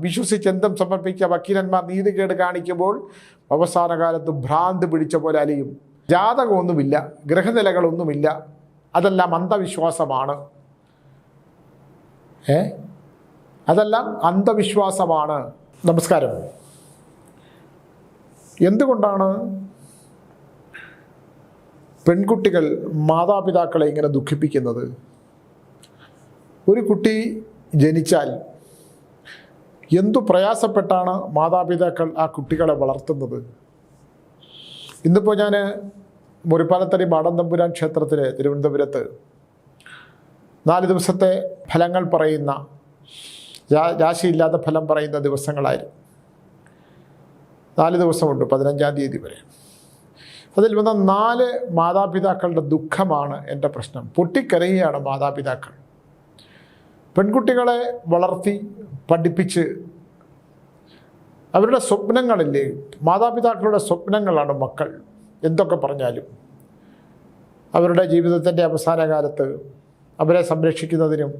വിശ്വസിച്ച് എന്തും സമർപ്പിക്കുക. വക്കീലന്മാർ നീതികേട് കാണിക്കുമ്പോൾ അവസാന കാലത്ത് ഭ്രാന്ത് പിടിച്ച പോലെ അലയും. ജാതകമൊന്നുമില്ല, ഗ്രഹനിലകളൊന്നുമില്ല, അതെല്ലാം അന്ധവിശ്വാസമാണ്. അതെല്ലാം അന്ധവിശ്വാസമാണ്. നമസ്കാരം. എന്തുകൊണ്ടാണ് പെൺകുട്ടികൾ മാതാപിതാക്കളെ ഇങ്ങനെ ദുഃഖിപ്പിക്കുന്നത്? ഒരു കുട്ടി ജനിച്ചാൽ എന്തു പ്രയാസപ്പെട്ടാണ് മാതാപിതാക്കൾ ആ കുട്ടികളെ വളർത്തുന്നത്. ഇന്നിപ്പോൾ ഞാൻ മുറിപ്പാലത്തടി മാടന്തമ്പുരാൻ ക്ഷേത്രത്തിൽ തിരുവനന്തപുരത്ത് 4 ദിവസത്തെ ഫലങ്ങൾ പറയുന്ന, രാശിയില്ലാത്ത ഫലം പറയുന്ന ദിവസങ്ങളായിരുന്നു. 4 ദിവസമുണ്ട്, 15-ാം തീയതി വരെ. അതിൽ വന്ന 4 മാതാപിതാക്കളുടെ ദുഃഖമാണ് എൻ്റെ പ്രശ്നം. പൊട്ടിക്കരയുകയാണ് മാതാപിതാക്കൾ. പെൺകുട്ടികളെ വളർത്തി പഠിപ്പിച്ച് അവരുടെ സ്വപ്നങ്ങളില്ലേ, മാതാപിതാക്കളുടെ സ്വപ്നങ്ങളാണ് മക്കൾ. എന്തൊക്കെ പറഞ്ഞാലും അവരുടെ ജീവിതത്തിൻ്റെ അവസാന കാലത്ത് അവരെ സംരക്ഷിക്കുന്നതിനും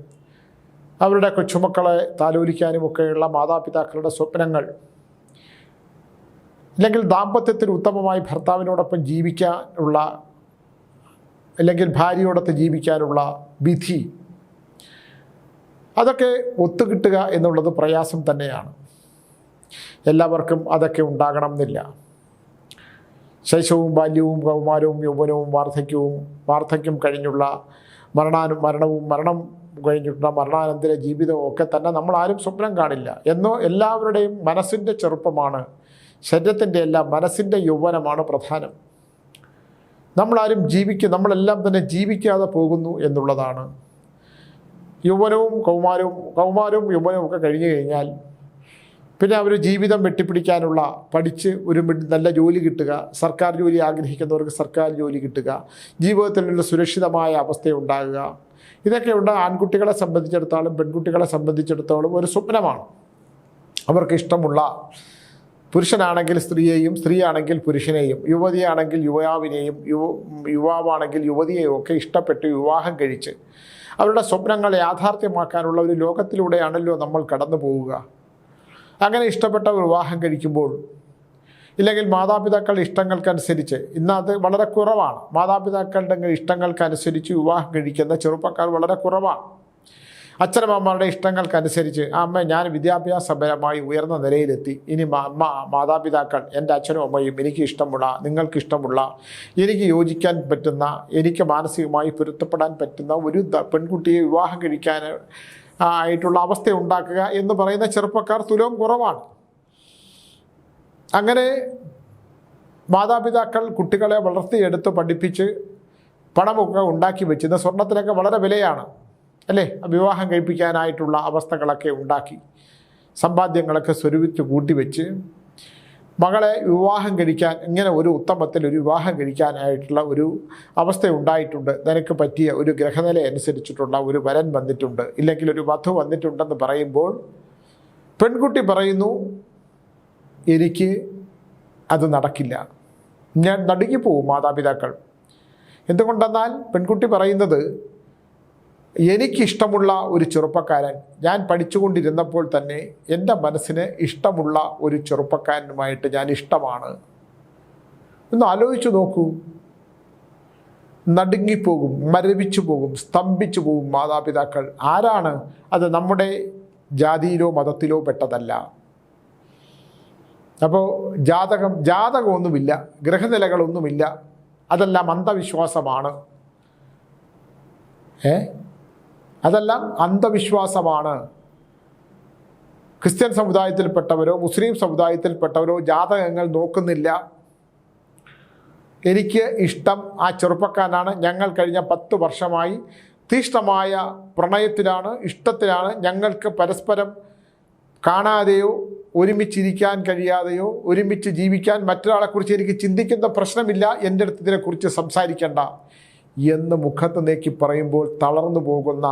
അവരുടെ കൊച്ചുമക്കളെ താലോലിക്കാനുമൊക്കെയുള്ള മാതാപിതാക്കളുടെ സ്വപ്നങ്ങൾ, അല്ലെങ്കിൽ ദാമ്പത്യത്തിൽ ഉത്തമമായി ഭർത്താവിനോടൊപ്പം ജീവിക്കാനുള്ള, അല്ലെങ്കിൽ ഭാര്യയോടൊത്ത് ജീവിക്കാനുള്ള വിധി, അതൊക്കെ ഒത്തുകിട്ടുക എന്നുള്ളത് പ്രയാസം തന്നെയാണ്. എല്ലാവർക്കും അതൊക്കെ ഉണ്ടാകണം എന്നില്ല. ശൈശവവും ബാല്യവും കൗമാരവും യൗവനവും വാർദ്ധക്യം കഴിഞ്ഞുള്ള മരണം കഴിഞ്ഞിട്ടുള്ള മരണാനന്തര ജീവിതവും ഒക്കെ തന്നെ നമ്മൾ ആരും സ്വപ്നം കാണില്ല. എന്നോ എല്ലാവരുടെയും മനസ്സിൻ്റെ ചെറുപ്പമാണ്, ശരീരത്തിൻ്റെ അല്ല, മനസ്സിൻ്റെ യൗവനമാണ് പ്രധാനം. നമ്മളാരും നമ്മളെല്ലാം തന്നെ ജീവിക്കാതെ പോകുന്നു എന്നുള്ളതാണ്. യൗവനവും കൗമാരവും യൗവനവും ഒക്കെ കഴിഞ്ഞു കഴിഞ്ഞാൽ പിന്നെ അവർ ജീവിതം വെട്ടിപ്പിടിക്കാനുള്ള, പഠിച്ച് ഒരു നല്ല ജോലി കിട്ടുക, സർക്കാർ ജോലി ആഗ്രഹിക്കുന്നവർക്ക് സർക്കാർ ജോലി കിട്ടുക, ജീവിതത്തിലുള്ള സുരക്ഷിതമായ അവസ്ഥയുണ്ടാകുക, ഇതൊക്കെയുണ്ട്. ആൺകുട്ടികളെ സംബന്ധിച്ചിടത്തോളം പെൺകുട്ടികളെ സംബന്ധിച്ചിടത്തോളം ഒരു സ്വപ്നമാണ്. അവർക്ക് ഇഷ്ടമുള്ള, പുരുഷനാണെങ്കിൽ സ്ത്രീയെയും, സ്ത്രീയാണെങ്കിൽ പുരുഷനെയും, യുവതിയാണെങ്കിൽ യുവാവിനെയും, യുവാവാണെങ്കിൽ യുവതിയെയും ഒക്കെ ഇഷ്ടപ്പെട്ട് വിവാഹം കഴിച്ച് അവരുടെ സ്വപ്നങ്ങൾ യാഥാർത്ഥ്യമാക്കാനുള്ള ഒരു ലോകത്തിലൂടെയാണല്ലോ നമ്മൾ കടന്നു പോവുക. അങ്ങനെ ഇഷ്ടപ്പെട്ട വിവാഹം കഴിക്കുമ്പോൾ, ഇല്ലെങ്കിൽ മാതാപിതാക്കളുടെ ഇഷ്ടങ്ങൾക്കനുസരിച്ച്, ഇന്നത് വളരെ കുറവാണ്, മാതാപിതാക്കളുടെ ഇഷ്ടങ്ങൾക്കനുസരിച്ച് വിവാഹം കഴിക്കുന്ന ചെറുപ്പക്കാർ വളരെ കുറവാണ്. അച്ഛനമ്മമാരുടെ ഇഷ്ടങ്ങൾക്കനുസരിച്ച്, അമ്മ ഞാൻ വിദ്യാഭ്യാസപരമായി ഉയർന്ന നിലയിലെത്തി, ഇനി മാതാപിതാക്കൾ, എൻ്റെ അച്ഛനും അമ്മയും എനിക്ക് ഇഷ്ടമുള്ള, നിങ്ങൾക്കിഷ്ടമുള്ള, എനിക്ക് യോജിക്കാൻ പറ്റുന്ന, എനിക്ക് മാനസികമായി പൊരുത്തപ്പെടാൻ പറ്റുന്ന ഒരു പെൺകുട്ടിയെ വിവാഹം കഴിക്കാൻ ആയിട്ടുള്ള അവസ്ഥ ഉണ്ടാക്കുക എന്ന് പറയുന്ന ചെറുപ്പക്കാർ തുലവും കുറവാണ്. അങ്ങനെ മാതാപിതാക്കൾ കുട്ടികളെ വളർത്തിയെടുത്ത് പഠിപ്പിച്ച് പണമൊക്കെ ഉണ്ടാക്കി വെച്ചിരുന്ന, സ്വർണത്തിനൊക്കെ വളരെ വിലയാണ് അല്ലേ, വിവാഹം കഴിപ്പിക്കാനായിട്ടുള്ള അവസ്ഥകളൊക്കെ ഉണ്ടാക്കി, സമ്പാദ്യങ്ങളൊക്കെ സ്വരൂപിച്ച് കൂട്ടിവെച്ച് മകളെ വിവാഹം കഴിക്കാൻ, ഇങ്ങനെ ഒരു ഉത്തമത്തിൽ ഒരു വിവാഹം കഴിക്കാനായിട്ടുള്ള ഒരു അവസ്ഥ ഉണ്ടായിട്ടുണ്ട്, നിനക്ക് പറ്റിയ ഒരു ഗ്രഹനില അനുസരിച്ചിട്ടുള്ള ഒരു വരൻ വന്നിട്ടുണ്ട്, ഇല്ലെങ്കിൽ ഒരു വധു വന്നിട്ടുണ്ടെന്ന് പറയുമ്പോൾ പെൺകുട്ടി പറയുന്നു, എനിക്ക് അത് നടക്കില്ല. ഞാൻ നടുങ്ങിപ്പോവും മാതാപിതാക്കൾ. എന്തുകൊണ്ടെന്നാൽ പെൺകുട്ടി പറയുന്നത്, എനിക്കിഷ്ടമുള്ള ഒരു ചെറുപ്പക്കാരൻ, ഞാൻ പഠിച്ചുകൊണ്ടിരുന്നപ്പോൾ തന്നെ എൻ്റെ മനസ്സിന് ഇഷ്ടമുള്ള ഒരു ചെറുപ്പക്കാരനുമായിട്ട് ഞാൻ ഇഷ്ടമാണ്. ഒന്ന് ആലോചിച്ചു നോക്കൂ. നടുങ്ങിപ്പോകും, മരവിച്ചു പോകും, സ്തംഭിച്ചു പോകും മാതാപിതാക്കൾ. ആരാണ് അത്? നമ്മുടെ ജാതിയിലോ മതത്തിലോ പെട്ടതല്ല. അപ്പോൾ ജാതകമൊന്നുമില്ല, ഗ്രഹനിലകളൊന്നുമില്ല, അതെല്ലാം അന്ധവിശ്വാസമാണ്. അതെല്ലാം അന്ധവിശ്വാസമാണ്. ക്രിസ്ത്യൻ സമുദായത്തിൽപ്പെട്ടവരോ മുസ്ലിം സമുദായത്തിൽപ്പെട്ടവരോ ജാതകങ്ങൾ നോക്കുന്നില്ല. എനിക്ക് ഇഷ്ടം ആ ചെറുപ്പക്കാരനാണ്, ഞങ്ങൾ കഴിഞ്ഞ 10 വർഷമായി തീഷ്ണമായ പ്രണയത്തിലാണ്, ഇഷ്ടത്തിലാണ്, ഞങ്ങൾക്ക് പരസ്പരം കാണാതെയോ ഒരുമിച്ചിരിക്കാൻ കഴിയാതെയോ ഒരുമിച്ച് ജീവിക്കാൻ മറ്റൊരാളെക്കുറിച്ച് എനിക്ക് ചിന്തിക്കുന്ന പ്രശ്നമില്ല, എൻ്റെ അടുത്ത് ഇതിനെക്കുറിച്ച് സംസാരിക്കേണ്ട എന്ന് മുഖത്ത് നേക്കി പറയുമ്പോൾ തളർന്നു പോകുന്ന,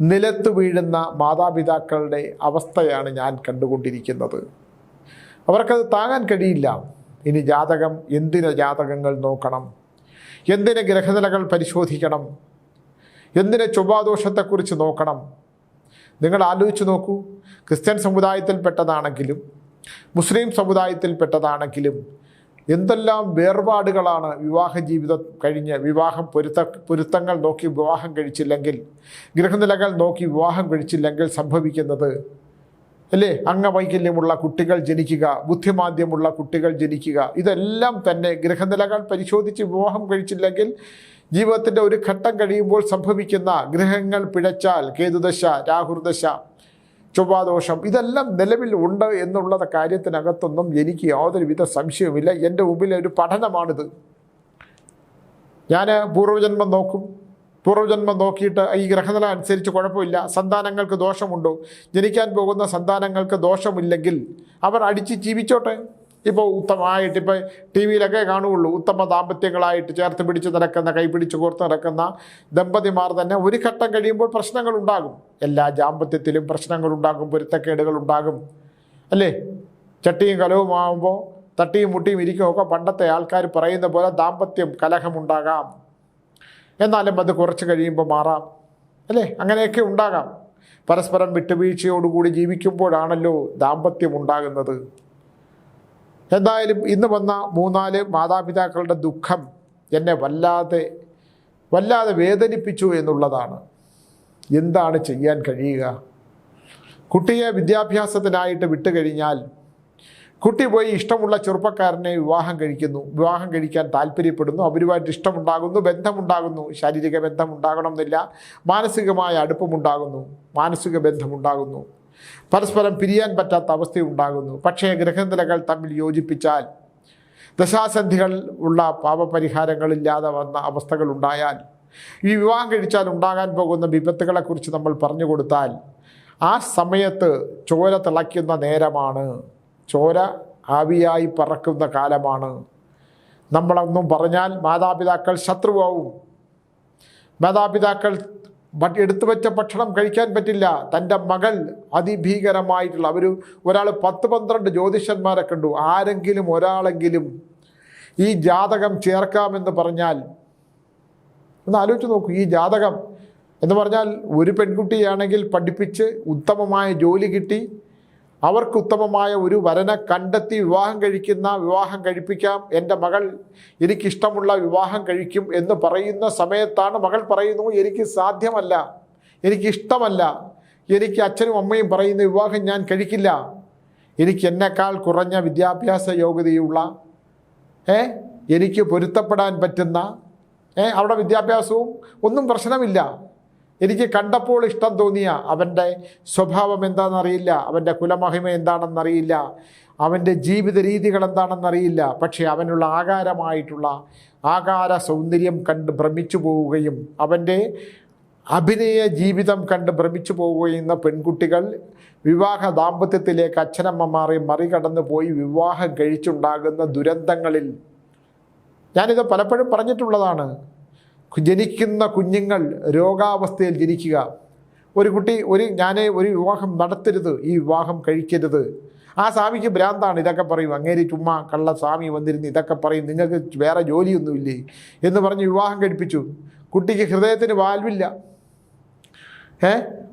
നിലത്ത് വീഴുന്ന മാതാപിതാക്കളുടെ അവസ്ഥയാണ് ഞാൻ കണ്ടുകൊണ്ടിരിക്കുന്നത്. അവർക്കത് താങ്ങാൻ കഴിയില്ല. ഇനി എന്തിന് ജാതകങ്ങൾ നോക്കണം, എന്തിന് ഗ്രഹനിലകൾ പരിശോധിക്കണം, എന്തിന് ചൊവ്വാദോഷത്തെക്കുറിച്ച് നോക്കണം? നിങ്ങൾ ആലോചിച്ച് നോക്കൂ. ക്രിസ്ത്യൻ സമുദായത്തിൽപ്പെട്ടതാണെങ്കിലും മുസ്ലിം സമുദായത്തിൽപ്പെട്ടതാണെങ്കിലും എന്തെല്ലാം വേർപാടുകളാണ്. വിവാഹ ജീവിതം കഴിഞ്ഞ് പൊരുത്തങ്ങൾ നോക്കി വിവാഹം കഴിച്ചില്ലെങ്കിൽ, ഗൃഹനിലകൾ നോക്കി വിവാഹം കഴിച്ചില്ലെങ്കിൽ സംഭവിക്കുന്നത് അല്ലേ? അംഗവൈകല്യമുള്ള കുട്ടികൾ ജനിക്കുക, ബുദ്ധിമാന്ദ്യമുള്ള കുട്ടികൾ ജനിക്കുക, ഇതെല്ലാം തന്നെ ഗൃഹനിലകൾ പരിശോധിച്ച് വിവാഹം കഴിച്ചില്ലെങ്കിൽ ജീവിതത്തിൻ്റെ ഒരു ഘട്ടം കഴിയുമ്പോൾ സംഭവിക്കുന്ന, ഗ്രഹങ്ങൾ പിഴച്ചാൽ കേതുദശ, രാഹുർദശ, ചൊവ്വാദോഷം, ഇതെല്ലാം നിലവിൽ ഉണ്ട് എന്നുള്ള കാര്യത്തിനകത്തൊന്നും എനിക്ക് യാതൊരുവിധ സംശയവുമില്ല. എൻ്റെ മുമ്പിലെ ഒരു പഠനമാണിത്. ഞാൻ പൂർവ്വജന്മം നോക്കും. പൂർവ്വജന്മം നോക്കിയിട്ട് ഈ ഗ്രഹനില അനുസരിച്ച് കുഴപ്പമില്ല, സന്താനങ്ങൾക്ക് ദോഷമുണ്ടോ, ജനിക്കാൻ പോകുന്ന സന്താനങ്ങൾക്ക് ദോഷമില്ലെങ്കിൽ അവർ അടിച്ച് ജീവിച്ചോട്ടെ. ഇപ്പോൾ ഉത്തമമായിട്ട് ഇപ്പോൾ ടി വിയിലൊക്കെ കാണുകയുള്ളൂ, ഉത്തമ ദാമ്പത്യങ്ങളായിട്ട് ചേർത്ത് പിടിച്ച് നടക്കുന്ന, കൈപിടിച്ച് കോർത്ത് നടക്കുന്ന ദമ്പതിമാർ തന്നെ ഒരു ഘട്ടം കഴിയുമ്പോൾ പ്രശ്നങ്ങളുണ്ടാകും. എല്ലാ ദാമ്പത്യത്തിലും പ്രശ്നങ്ങളുണ്ടാകും, പൊരുത്തക്കേടുകളുണ്ടാകും അല്ലേ? ചട്ടിയും കലവുമാകുമ്പോൾ തട്ടിയും മുട്ടിയും ഇരിക്കുമൊക്കെ പണ്ടത്തെ ആൾക്കാർ പറയുന്ന പോലെ ദാമ്പത്യം കലഹമുണ്ടാകാം, എന്നാലും അത് കുറച്ച് കഴിയുമ്പോൾ മാറാം അല്ലേ? അങ്ങനെയൊക്കെ ഉണ്ടാകാം. പരസ്പരം വിട്ടുവീഴ്ചയോടുകൂടി ജീവിക്കുമ്പോഴാണല്ലോ ദാമ്പത്യം ഉണ്ടാകുന്നത്. എന്തായാലും ഇന്ന് വന്ന 3-4 മാതാപിതാക്കളുടെ ദുഃഖം എന്നെ വല്ലാതെ വേദനിപ്പിച്ചു എന്നുള്ളതാണ്. എന്താണ് ചെയ്യാൻ കഴിയുക? കുട്ടിയെ വിദ്യാഭ്യാസത്തിനായിട്ട് വിട്ടുകഴിഞ്ഞാൽ കുട്ടി പോയി ഇഷ്ടമുള്ള ചെറുപ്പക്കാരനെ വിവാഹം കഴിക്കുന്നു, വിവാഹം കഴിക്കാൻ താല്പര്യപ്പെടുന്നു, അവരുമായിട്ട് ഇഷ്ടമുണ്ടാകുന്നു, ബന്ധമുണ്ടാകുന്നു. ശാരീരിക ബന്ധം ഉണ്ടാകണമെന്നില്ല, മാനസികമായ അടുപ്പമുണ്ടാകുന്നു, മാനസിക ബന്ധമുണ്ടാകുന്നു, പരസ്പരം പിരിയാൻ പറ്റാത്ത അവസ്ഥയുണ്ടാകുന്നു. പക്ഷേ ഗ്രഹനിലകൾ തമ്മിൽ യോജിപ്പിച്ചാൽ, ദശാസന്ധികൾ ഉള്ള പാപപരിഹാരങ്ങളില്ലാതെ വന്ന അവസ്ഥകളുണ്ടായാൽ, ഈ വിവാഹം കഴിച്ചാൽ ഉണ്ടാകാൻ പോകുന്ന വിപത്തുകളെക്കുറിച്ച് നമ്മൾ പറഞ്ഞു കൊടുത്താൽ, ആ സമയത്ത് ചോര തിളയ്ക്കുന്ന നേരമാണ്, ചോര ആവിയായി പറക്കുന്ന കാലമാണ്. നമ്മളൊന്നും പറഞ്ഞാൽ മാതാപിതാക്കൾ ശത്രുവാവും. മാതാപിതാക്കൾ എടുത്തു വെച്ച ഭക്ഷണം കഴിക്കാൻ പറ്റില്ല. തൻ്റെ മകൾ അതിഭീകരമായിട്ടുള്ള ഒരാൾ 10-12 ജ്യോതിഷന്മാരെ കണ്ടു. ആരെങ്കിലും ഒരാളെങ്കിലും ഈ ജാതകം ചേർക്കാമെന്ന് പറഞ്ഞാൽ ഒന്ന് ആലോചിച്ച് നോക്കൂ. ഈ ജാതകം എന്ന് പറഞ്ഞാൽ ഒരു പെൺകുട്ടിയാണെങ്കിൽ പഠിപ്പിച്ച് ഉത്തമമായ ജോലി കിട്ടി, അവർക്ക് ഉത്തമമായ ഒരു വരനെ കണ്ടെത്തി വിവാഹം കഴിപ്പിക്കാം, എൻ്റെ മകൾ എനിക്കിഷ്ടമുള്ള വിവാഹം കഴിക്കും എന്ന് പറയുന്ന സമയത്താണ് മകൾ പറയുന്നു, എനിക്ക് സാധ്യമല്ല, എനിക്കിഷ്ടമല്ല, എനിക്ക് അച്ഛനും അമ്മയും പറയുന്ന വിവാഹം ഞാൻ കഴിക്കില്ല, എനിക്ക് എന്നെക്കാൾ കുറഞ്ഞ വിദ്യാഭ്യാസ യോഗ്യതയുള്ള എനിക്ക് പൊരുത്തപ്പെടാൻ പറ്റുന്ന അവിടെ വിദ്യാഭ്യാസവും ഒന്നും പ്രശ്നമില്ല, എനിക്ക് കണ്ടപ്പോൾ ഇഷ്ടം തോന്നിയ അവൻ്റെ സ്വഭാവം എന്താണെന്നറിയില്ല, അവൻ്റെ കുലമഹിമ എന്താണെന്നറിയില്ല, അവൻ്റെ ജീവിത രീതികൾ എന്താണെന്നറിയില്ല, പക്ഷേ അവനുള്ള ആകാര സൗന്ദര്യം കണ്ട് ഭ്രമിച്ചു പോവുകയും അവൻ്റെ അഭിനയ ജീവിതം കണ്ട് ഭ്രമിച്ചു പോവുകയും ചെയ്യുന്ന പെൺകുട്ടികൾ വിവാഹ ദാമ്പത്യത്തിലേക്ക് അച്ഛനമ്മമാരെ മറികടന്നു പോയി വിവാഹം കഴിച്ചുണ്ടാകുന്ന ദുരന്തങ്ങളിൽ ഞാനിത് പലപ്പോഴും പറഞ്ഞിട്ടുള്ളതാണ്. ജനിക്കുന്ന കുഞ്ഞുങ്ങൾ രോഗാവസ്ഥയിൽ ജനിക്കുക. ഒരു കുട്ടി ഒരു വിവാഹം നടത്തരുത്, ഈ വിവാഹം കഴിക്കരുത്, ആ സ്വാമിക്ക് ഭ്രാന്താണ്, ഇതൊക്കെ പറയും, അങ്ങേര് ചുമ്മാ കള്ള സ്വാമി വന്നിരുന്ന് ഇതൊക്കെ പറയും, നിങ്ങൾക്ക് വേറെ ജോലിയൊന്നുമില്ലേ എന്ന് പറഞ്ഞ് വിവാഹം കഴിപ്പിച്ചു. കുട്ടിക്ക് ഹൃദയത്തിന് വാൽവില്ല.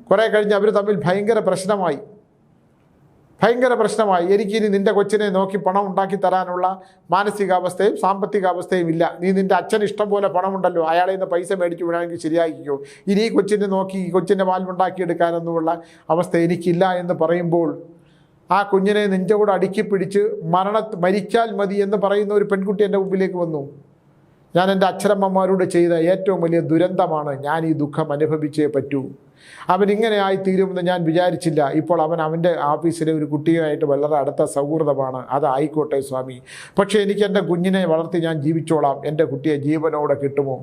കുറേ കഴിഞ്ഞ് അവർ തമ്മിൽ ഭയങ്കര പ്രശ്നമായി. എനിക്കിനി നിൻ്റെ കൊച്ചിനെ നോക്കി പണം ഉണ്ടാക്കി തരാനുള്ള മാനസികാവസ്ഥയും സാമ്പത്തികാവസ്ഥയും ഇല്ല. നീ നിൻ്റെ അച്ഛന് ഇഷ്ടം പോലെ പണമുണ്ടല്ലോ, അയാളെ നിന്ന് പൈസ മേടിച്ചു വിടാമെങ്കിൽ ശരിയാക്കിക്കോ, ഇനി ഈ കൊച്ചിനെ നോക്കി ഈ കൊച്ചിൻ്റെ വാൽവുണ്ടാക്കിയെടുക്കാനൊന്നുമുള്ള അവസ്ഥ എനിക്കില്ല എന്ന് പറയുമ്പോൾ ആ കുഞ്ഞിനെ നെഞ്ചോട് അടുക്കി പിടിച്ച് മരിച്ചാൽ മതി എന്ന് പറയുന്ന ഒരു പെൺകുട്ടി എൻ്റെ മുമ്പിലേക്ക് വന്നു. ഞാൻ എൻ്റെ അച്ഛനമ്മമാരോട് ചെയ്ത ഏറ്റവും വലിയ ദുരന്തമാണ്, ഞാൻ ഈ ദുഃഖം അനുഭവിച്ചേ പറ്റൂ. അവനിങ്ങനെ ആയിത്തീരുമെന്ന് ഞാൻ വിചാരിച്ചില്ല. ഇപ്പോൾ അവൻ്റെ ഓഫീസിലെ ഒരു കുട്ടിയുമായിട്ട് വളരെ അടുത്ത സൗഹൃദമാണ്. അതായിക്കോട്ടെ സ്വാമി, പക്ഷേ എനിക്ക് എൻ്റെ കുഞ്ഞിനെ വളർത്തി ഞാൻ ജീവിച്ചോളാം, എൻ്റെ കുട്ടിയെ ജീവനോടെ കിട്ടുമോ?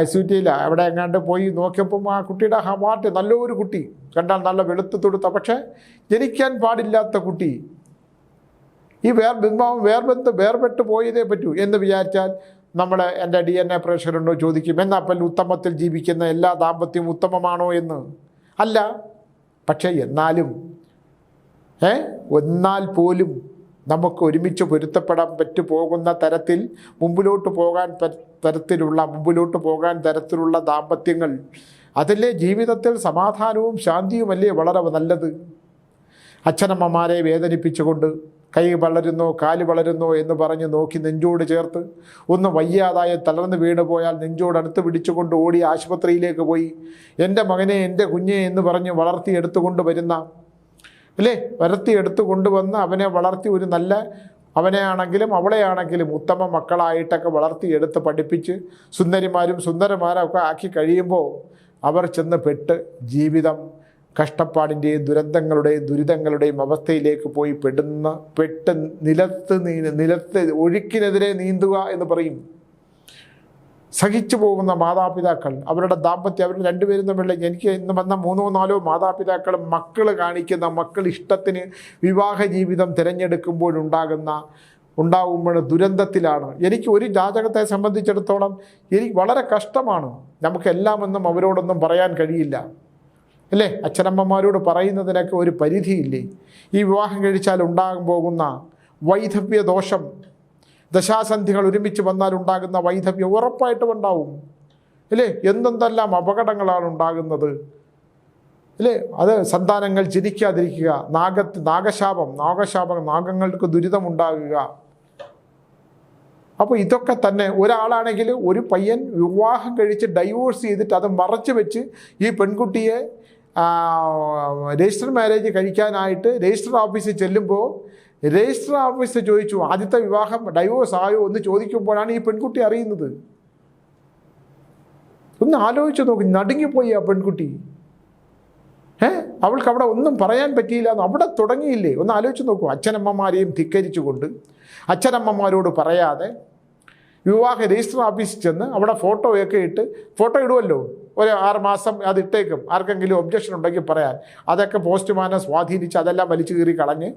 എസ്യൂറ്റിയില്ല അവിടെ എങ്ങാണ്ട് പോയി നോക്കിയപ്പം ആ കുട്ടിയുടെ ഹാർട്ട് നല്ലൊരു കുട്ടി, കണ്ടാൽ നല്ല വെളുത്ത് തൊടുത്ത, പക്ഷേ ജനിക്കാൻ പാടില്ലാത്ത കുട്ടി. ഈ വേർപെട്ട് പോയതേ പറ്റൂ എന്ന് വിചാരിച്ചാൽ എൻ്റെ DNA പ്രേക്ഷകരുണ്ടോ ചോദിക്കും, എന്നാൽ ഉത്തമത്തിൽ ജീവിക്കുന്ന എല്ലാ ദാമ്പത്യവും ഉത്തമമാണോ എന്ന്? അല്ല. പക്ഷേ എന്നാൽ പോലും നമുക്ക് ഒരുമിച്ച് പൊരുത്തപ്പെടാൻ പോകുന്ന തരത്തിൽ മുമ്പിലോട്ട് പോകാൻ തരത്തിലുള്ള ദാമ്പത്യങ്ങൾ അതല്ലേ ജീവിതത്തിൽ സമാധാനവും ശാന്തിയുമല്ലേ വളരെ നല്ലത്. അച്ഛനമ്മമാരെ വേദനിപ്പിച്ചുകൊണ്ട് കൈ വളരുന്നോ കാല് വളരുന്നോ എന്ന് പറഞ്ഞ് നോക്കി നെഞ്ചോട് ചേർത്ത്, ഒന്ന് വയ്യാതായ തളർന്ന് വീണ് പോയാൽ നെഞ്ചോടടുത്ത് പിടിച്ചുകൊണ്ട് ഓടി ആശുപത്രിയിലേക്ക് പോയി എൻ്റെ മകനെ എൻ്റെ കുഞ്ഞെ എന്ന് പറഞ്ഞ് വളർത്തിയെടുത്തുകൊണ്ട് വരുന്ന അല്ലേ, വളർത്തിയെടുത്തു കൊണ്ടുവന്ന് അവനെ വളർത്തി ഒരു നല്ല അവനെ ആണെങ്കിലും അവളെ ആണെങ്കിലും ഉത്തമ മക്കളായിട്ടൊക്കെ വളർത്തിയെടുത്ത് പഠിപ്പിച്ച് സുന്ദരിമാരും സുന്ദരന്മാരും ഒക്കെ ആക്കി കഴിയുമ്പോൾ അവർ ചെന്ന് പെട്ട് ജീവിതം കഷ്ടപ്പാടിൻ്റെയും ദുരന്തങ്ങളുടെയും ദുരിതങ്ങളുടെയും അവസ്ഥയിലേക്ക് പോയി പെട്ട് നിലത്ത് ഒഴുക്കിനെതിരെ നീന്തുക എന്ന് പറയും. സഹിച്ചു പോകുന്ന മാതാപിതാക്കൾ, അവരുടെ ദാമ്പത്യം, അവർ രണ്ടുപേരും തമ്മിലുള്ള, എനിക്ക് ഇന്ന് വന്ന 3-4 മാതാപിതാക്കളും മക്കൾ ഇഷ്ടത്തിന് വിവാഹ ജീവിതം ഉണ്ടാകുമ്പോൾ ദുരന്തത്തിലാണ്. എനിക്ക് ഒരു ജാതകത്തെ സംബന്ധിച്ചിടത്തോളം എനിക്ക് വളരെ കഷ്ടമാണ്. നമുക്കെല്ലാമൊന്നും അവരോടൊന്നും പറയാൻ കഴിയില്ല അല്ലേ. അച്ഛനമ്മമാരോട് പറയുന്നതിനൊക്കെ ഒരു പരിധിയില്ലേ. ഈ വിവാഹം കഴിച്ചാൽ ഉണ്ടാകാൻ പോകുന്ന വൈധവ്യ ദോഷം, ദശാസന്ധികൾ ഒരുമിച്ച് വന്നാൽ ഉണ്ടാകുന്ന വൈധവ്യം ഉറപ്പായിട്ടും ഉണ്ടാവും അല്ലേ. എന്തെല്ലാം അപകടങ്ങളാണ് ഉണ്ടാകുന്നത് അല്ലേ. അത് സന്താനങ്ങൾ ജനിക്കാതിരിക്കുക, നാഗശാപം, നാഗങ്ങൾക്ക് ദുരിതമുണ്ടാകുക. അപ്പോൾ ഇതൊക്കെ തന്നെ ഒരാളാണെങ്കിൽ ഒരു പയ്യൻ വിവാഹം കഴിച്ച് ഡൈവോഴ്സ് ചെയ്തിട്ട് അത് മറച്ചു വെച്ച് ഈ പെൺകുട്ടിയെ രജിസ്റ്റർ മാരേജ് കഴിക്കാനായിട്ട് രജിസ്റ്റർ ഓഫീസിൽ ചെല്ലുമ്പോൾ രജിസ്റ്റർ ഓഫീസർ ചോദിച്ചു ആദ്യത്തെ വിവാഹം ഡൈവോഴ്സ് ആയോ എന്ന് ചോദിക്കുമ്പോഴാണ് ഈ പെൺകുട്ടി അറിയുന്നത്. ഒന്ന് ആലോചിച്ച് നോക്കി, നടുങ്ങിപ്പോയി ആ പെൺകുട്ടി. അവൾക്ക് അവിടെ ഒന്നും പറയാൻ പറ്റിയില്ല, അവിടെ തുടങ്ങിയില്ലേ. ഒന്ന് ആലോചിച്ച് നോക്കൂ. അച്ഛനമ്മമാരെയും ധിക്കരിച്ചുകൊണ്ട് അച്ഛനമ്മമാരോട് പറയാതെ വിവാഹ രജിസ്റ്റർ ഓഫീസിൽ ചെന്ന് അവിടെ ഫോട്ടോയൊക്കെ ഇട്ട്, ഫോട്ടോ ഇടുമല്ലോ, ഒരു 6 മാസം അത് ഇട്ടേക്കും, ആർക്കെങ്കിലും ഒബ്ജക്ഷൻ ഉണ്ടെങ്കിൽ പറയാൻ. അതൊക്കെ പോസ്റ്റ്മാനെ സ്വാധീനിച്ച് അതെല്ലാം വലിച്ചു കീറി കളഞ്ഞ്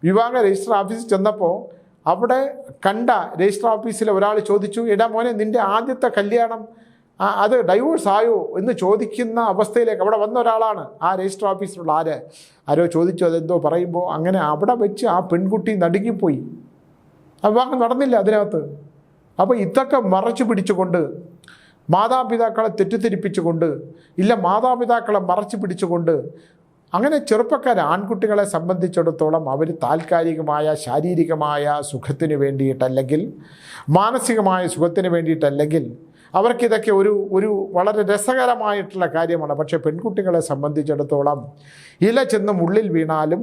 വിവാഹ രജിസ്റ്റർ ഓഫീസിൽ ചെന്നപ്പോൾ അവിടെ കണ്ട രജിസ്റ്റർ ഓഫീസിൽ ഒരാൾ ചോദിച്ചു, എടാ മോനെ നിൻ്റെ ആദ്യത്തെ കല്യാണം അത് ഡൈവോഴ്സ് ആയോ എന്ന് ചോദിക്കുന്ന അവസ്ഥയിലേക്ക് അവിടെ വന്ന ഒരാളാണ് ആ രജിസ്റ്റർ ഓഫീസിലുള്ള ആരോ ചോദിച്ചു. അതെന്തോ പറയുമ്പോൾ അങ്ങനെ അവിടെ വെച്ച് ആ പെൺകുട്ടി നടുങ്ങിപ്പോയി. വിവാഹം നടന്നില്ല അതിനകത്ത്. അപ്പോൾ ഇതൊക്കെ മറച്ചു പിടിച്ചുകൊണ്ട്, മാതാപിതാക്കളെ തെറ്റിദ്ധരിപ്പിച്ചുകൊണ്ട്, മാതാപിതാക്കളെ മറച്ചു പിടിച്ചുകൊണ്ട്, അങ്ങനെ ചെറുപ്പക്കാർ ആൺകുട്ടികളെ സംബന്ധിച്ചിടത്തോളം അവർ താൽക്കാലികമായ ശാരീരികമായ സുഖത്തിന് വേണ്ടിയിട്ടല്ലെങ്കിൽ മാനസികമായ സുഖത്തിന് വേണ്ടിയിട്ടല്ലെങ്കിൽ അവർക്കിതൊക്കെ ഒരു വളരെ രസകരമായിട്ടുള്ള കാര്യമാണ്. പക്ഷേ പെൺകുട്ടികളെ സംബന്ധിച്ചിടത്തോളം ഇല ചെന്ന് മുള്ളിൽ വീണാലും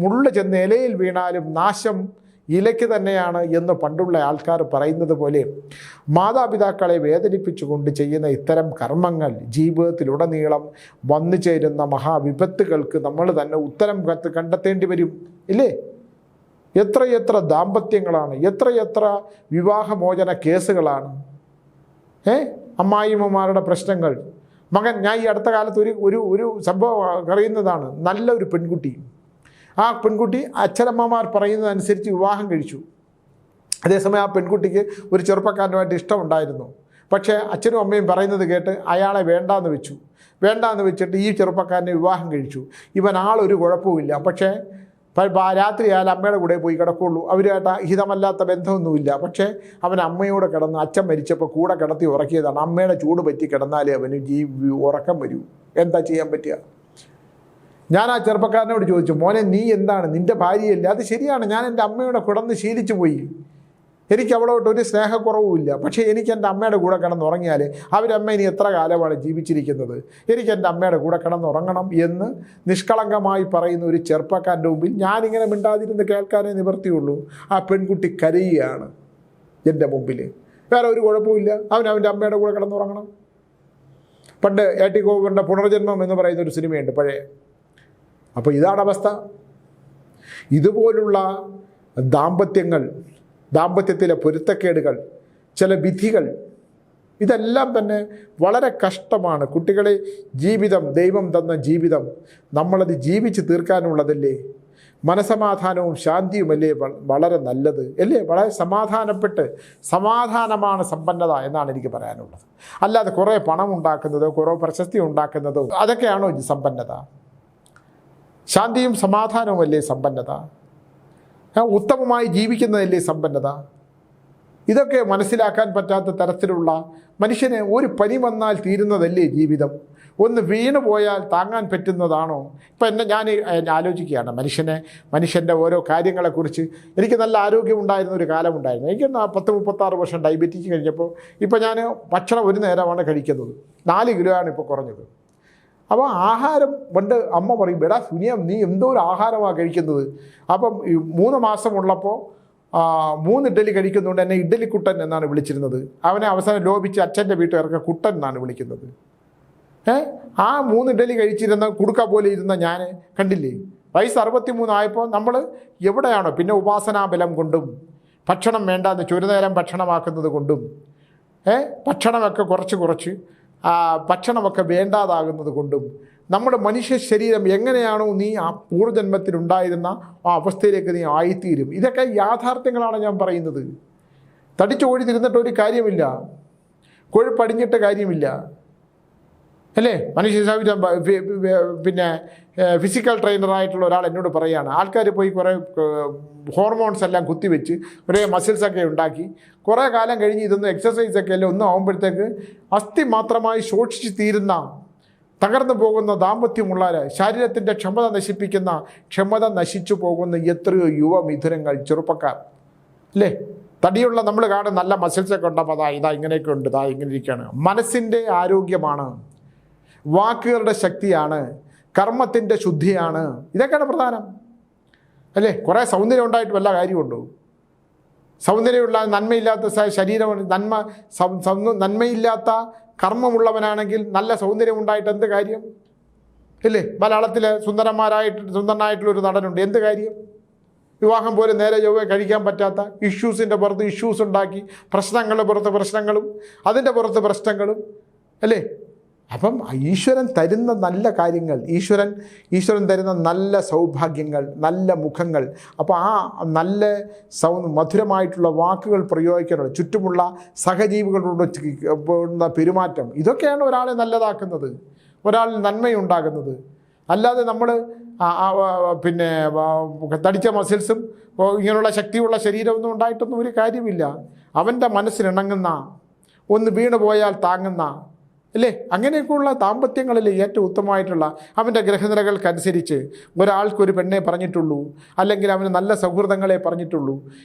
മുള്ള് ചെന്ന് ഇലയിൽ വീണാലും നാശം ഇലയ്ക്ക് തന്നെയാണ് എന്ന് പണ്ടുള്ള ആൾക്കാർ പറയുന്നത് പോലെ മാതാപിതാക്കളെ വേദനിപ്പിച്ചുകൊണ്ട് ചെയ്യുന്ന ഇത്തരം കർമ്മങ്ങൾ ജീവിതത്തിലുടനീളം വന്നു ചേരുന്ന മഹാവിപത്തുകൾക്ക് നമ്മൾ തന്നെ ഉത്തരം കണ്ടെത്തേണ്ടി വരും ഇല്ലേ. എത്രയെത്ര ദാമ്പത്യങ്ങളാണ്, എത്രയെത്ര വിവാഹമോചന കേസുകളാണ്. അമ്മായിമ്മമാരുടെ പ്രശ്നങ്ങൾ. ഞാൻ ഈ അടുത്ത കാലത്ത് ഒരു സംഭവം അറിയുന്നതാണ്. നല്ലൊരു പെൺകുട്ടി, ആ പെൺകുട്ടി അച്ഛനമ്മമാർ പറയുന്നതനുസരിച്ച് വിവാഹം കഴിച്ചു. അതേസമയം ആ പെൺകുട്ടിക്ക് ഒരു ചെറുപ്പക്കാരനുമായിട്ട് ഇഷ്ടമുണ്ടായിരുന്നു. പക്ഷേ അച്ഛനും അമ്മയും പറയുന്നത് കേട്ട് അയാളെ വേണ്ടാന്ന് വെച്ചിട്ട് ഈ ചെറുപ്പക്കാരനെ വിവാഹം കഴിച്ചു. ആളൊരു കുഴപ്പമില്ല, പക്ഷേ രാത്രി ആയാലും അമ്മയുടെ കൂടെ പോയി കിടക്കുള്ളൂ. അവരുമായിട്ട് ഹിതമല്ലാത്ത ബന്ധമൊന്നുമില്ല. പക്ഷേ അവൻ അമ്മയോടെ കിടന്ന്, അച്ഛൻ മരിച്ചപ്പോൾ കൂടെ കിടത്തി ഉറക്കിയതാണ്. അമ്മയുടെ ചൂട് പറ്റി കിടന്നാലേ അവന് ഉറക്കം വരൂ. എന്താ ചെയ്യാൻ പറ്റുക? ഞാൻ ആ ചെറുപ്പക്കാരനോട് ചോദിച്ചു, മോനെ നീ എന്താണ്, നിൻ്റെ ഭാര്യയല്ലേ? അത് ശരിയാണ്, ഞാൻ എൻ്റെ അമ്മയുടെ കിടന്ന് ശീലിച്ചു പോയി, എനിക്ക് അവളോട്ട് ഒരു സ്നേഹക്കുറവുമില്ല. പക്ഷേ എനിക്ക് എൻ്റെ അമ്മയുടെ കൂടെ കിടന്നുറങ്ങിയാൽ അവരമ്മ ഇനി എത്ര കാലമാണ് ജീവിച്ചിരിക്കുന്നത്, എനിക്ക് എൻ്റെ അമ്മയുടെ കൂടെ കിടന്നുറങ്ങണം എന്ന് നിഷ്കളങ്കമായി പറയുന്ന ഒരു ചെറുപ്പക്കാരൻ്റെ മുമ്പിൽ ഞാനിങ്ങനെ മിണ്ടാതിരുന്ന് കേൾക്കാനേ നിവർത്തിയുള്ളൂ. ആ പെൺകുട്ടി കരയുകയാണ് എൻ്റെ മുമ്പിൽ. വേറെ ഒരു കുഴപ്പമില്ല, അവൻ്റെ അമ്മയുടെ കൂടെ കിടന്നുറങ്ങണം. പണ്ട് A.T. ഗോപന്റെ പുനർജന്മം എന്ന് പറയുന്നൊരു സിനിമയുണ്ട് പഴയ. അപ്പോൾ ഇതാണ് അവസ്ഥ. ഇതുപോലുള്ള ദാമ്പത്യത്തിലെ പൊരുത്തക്കേടുകൾ, ചില വിധികൾ, ഇതെല്ലാം തന്നെ വളരെ കഷ്ടമാണ്. കുട്ടികളെ ദൈവം തന്ന ജീവിതം നമ്മളത് ജീവിച്ച് തീർക്കാനുള്ളതല്ലേ. മനസമാധാനവും ശാന്തിയുമല്ലേ വളരെ നല്ലത് അല്ലേ. വളരെ സമാധാനമാണ് സമ്പന്നത എന്നാണ് എനിക്ക് പറയാനുള്ളത്. അല്ലാതെ കുറേ പണം ഉണ്ടാക്കുന്നതോ കുറേ പ്രശസ്തി ഉണ്ടാക്കുന്നതോ അതൊക്കെയാണോ സമ്പന്നത? ശാന്തിയും സമാധാനവുമല്ലേ സമ്പന്നത? ഉത്തമമായി ജീവിക്കുന്നതല്ലേ സമ്പന്നത? ഇതൊക്കെ മനസ്സിലാക്കാൻ പറ്റാത്ത തരത്തിലുള്ള, മനുഷ്യന് ഒരു പനി വന്നാൽ തീരുന്നതല്ലേ ജീവിതം? ഒന്ന് വീണ് പോയാൽ താങ്ങാൻ പറ്റുന്നതാണോ? ഇപ്പം ഞാൻ ആലോചിക്കുകയാണ് മനുഷ്യൻ്റെ ഓരോ കാര്യങ്ങളെക്കുറിച്ച്. എനിക്ക് നല്ല ആരോഗ്യമുണ്ടായിരുന്ന ഒരു കാലമുണ്ടായിരുന്നു. എനിക്ക് 36 വർഷം ഡയബറ്റീസ് കഴിഞ്ഞപ്പോൾ ഇപ്പം ഞാൻ ഭക്ഷണം ഒരു നേരമാണ് കഴിക്കുന്നത്. 4 കിലോയാണ് ഇപ്പോൾ കുറഞ്ഞത്. അപ്പോൾ ആഹാരം പണ്ട് അമ്മ പറയും, ബെടാ സുനിയം നീ എന്തോ ഒരു ആഹാരമാണ് കഴിക്കുന്നത്. അപ്പം 3 മാസമുള്ളപ്പോൾ 3 ഇഡ്ഡലി കഴിക്കുന്നതുകൊണ്ട് എന്നെ ഇഡ്ഡലിക്കുട്ടൻ എന്നാണ് വിളിച്ചിരുന്നത്. അവനെ അവസാനം ലോപിച്ച് അച്ഛൻ്റെ വീട്ടുകാർക്ക് കുട്ടൻ എന്നാണ് വിളിക്കുന്നത്. ആ 3 ഇഡ്ഡലി കഴിച്ചിരുന്ന കുടുക്ക പോലെ ഇരുന്ന ഞാൻ കണ്ടില്ലേ, വയസ്സ് 63 ആയപ്പോൾ നമ്മൾ എവിടെയാണോ പിന്നെ ഉപാസനാബലം കൊണ്ടും ഭക്ഷണം വേണ്ടാന്ന് ഒരു നേരം ഭക്ഷണമാക്കുന്നത് കൊണ്ടും ഭക്ഷണമൊക്കെ കുറച്ച് ഭക്ഷണമൊക്കെ വേണ്ടാതാകുന്നത് കൊണ്ടും നമ്മുടെ മനുഷ്യ ശരീരം എങ്ങനെയാണോ നീ ആ പൂർവ്വജന്മത്തിലുണ്ടായിരുന്ന ആ അവസ്ഥയിലേക്ക് നീ ആയിത്തീരും. ഇതൊക്കെ യാഥാർത്ഥ്യങ്ങളാണ് ഞാൻ പറയുന്നത്. തടിച്ചു കോഴി തിരുന്നിട്ട് ഒരു കാര്യമില്ല, കൊഴുപ്പടിഞ്ഞിട്ട് കാര്യമില്ല, അല്ലേ? മനുഷ്യ പിന്നെ ഫിസിക്കൽ ട്രെയിനറായിട്ടുള്ള ഒരാൾ എന്നോട് പറയുകയാണ്, ആൾക്കാർ പോയി കുറേ ഹോർമോൺസ് എല്ലാം കുത്തിവെച്ച് കുറേ മസിൽസൊക്കെ ഉണ്ടാക്കി കുറേ കാലം കഴിഞ്ഞ് ഇതൊന്നും എക്സസൈസൊക്കെ എല്ലാം ഒന്നും ആകുമ്പോഴത്തേക്ക് അസ്ഥി മാത്രമായി ശോഷിച്ച് തീരുന്ന തകർന്നു പോകുന്ന ദാമ്പത്യമുള്ള ശരീരത്തിൻ്റെ ക്ഷമത നശിച്ചു പോകുന്ന എത്രയോ യുവമിഥുനങ്ങൾ, ചെറുപ്പക്കാർ, അല്ലേ? തടിയുള്ള നമ്മൾ കാണും നല്ല മസിൽസൊക്കെ ഉണ്ടാകുമ്പോൾ ഇതാ ഇങ്ങനെയൊക്കെ ഉണ്ട്, ഇതാ ഇങ്ങനെ ഇരിക്കുകയാണ്. മനസ്സിൻ്റെ ആരോഗ്യമാണ്, വാക്കുകളുടെ ശക്തിയാണ്, കർമ്മത്തിൻ്റെ ശുദ്ധിയാണ്, ഇതൊക്കെയാണ് പ്രധാനം, അല്ലേ? കുറേ സൗന്ദര്യം ഉണ്ടായിട്ട് വല്ല കാര്യമുണ്ടോ? സൗന്ദര്യമുള്ള നന്മയില്ലാത്ത ശരീരം, നന്മയില്ലാത്ത കർമ്മമുള്ളവനാണെങ്കിൽ നല്ല സൗന്ദര്യം ഉണ്ടായിട്ട് എന്ത് കാര്യം, ഇല്ലേ? മലയാളത്തിൽ സുന്ദരനായിട്ടുള്ളൊരു നടനുണ്ട്, എന്ത് കാര്യം? വിവാഹം പോലെ നേരെ ചൊവ്വേ കഴിക്കാൻ പറ്റാത്ത ഇഷ്യൂസിൻ്റെ പുറത്ത് ഇഷ്യൂസ് ഉണ്ടാക്കി, പ്രശ്നങ്ങളുടെ പുറത്ത് പ്രശ്നങ്ങളും അതിൻ്റെ പുറത്ത് പ്രശ്നങ്ങളും, അല്ലേ? അപ്പം ഈശ്വരൻ തരുന്ന നല്ല കാര്യങ്ങൾ, ഈശ്വരൻ തരുന്ന നല്ല സൗഭാഗ്യങ്ങൾ, നല്ല മുഖങ്ങൾ, അപ്പോൾ ആ നല്ല മധുരമായിട്ടുള്ള വാക്കുകൾ പ്രയോഗിക്കാനുള്ള ചുറ്റുമുള്ള സഹജീവികളോട് പെരുമാറ്റം, ഇതൊക്കെയാണ് ഒരാളെ നല്ലതാക്കുന്നത്, ഒരാളിൽ നന്മയുണ്ടാകുന്നത്. അല്ലാതെ നമ്മൾ പിന്നെ തടിച്ച മസിൽസും ഇങ്ങനെയുള്ള ശക്തിയുള്ള ശരീരമൊന്നും ഉണ്ടായിട്ടൊന്നും ഒരു കാര്യമില്ല. അവൻ്റെ മനസ്സിനിണങ്ങുന്ന, ഒന്ന് വീണ് പോയാൽ താങ്ങുന്ന, അല്ലേ? അങ്ങനെയൊക്കെയുള്ള ദാമ്പത്യങ്ങളിൽ ഏറ്റവും ഉത്തമമായിട്ടുള്ള അവൻ്റെ ഗ്രഹനിലകൾക്കനുസരിച്ച് ഒരാൾക്കൊരു പെണ്ണെ പറഞ്ഞിട്ടുള്ളൂ, അല്ലെങ്കിൽ അവന് നല്ല സൗഹൃദങ്ങളെ പറഞ്ഞിട്ടുള്ളൂ.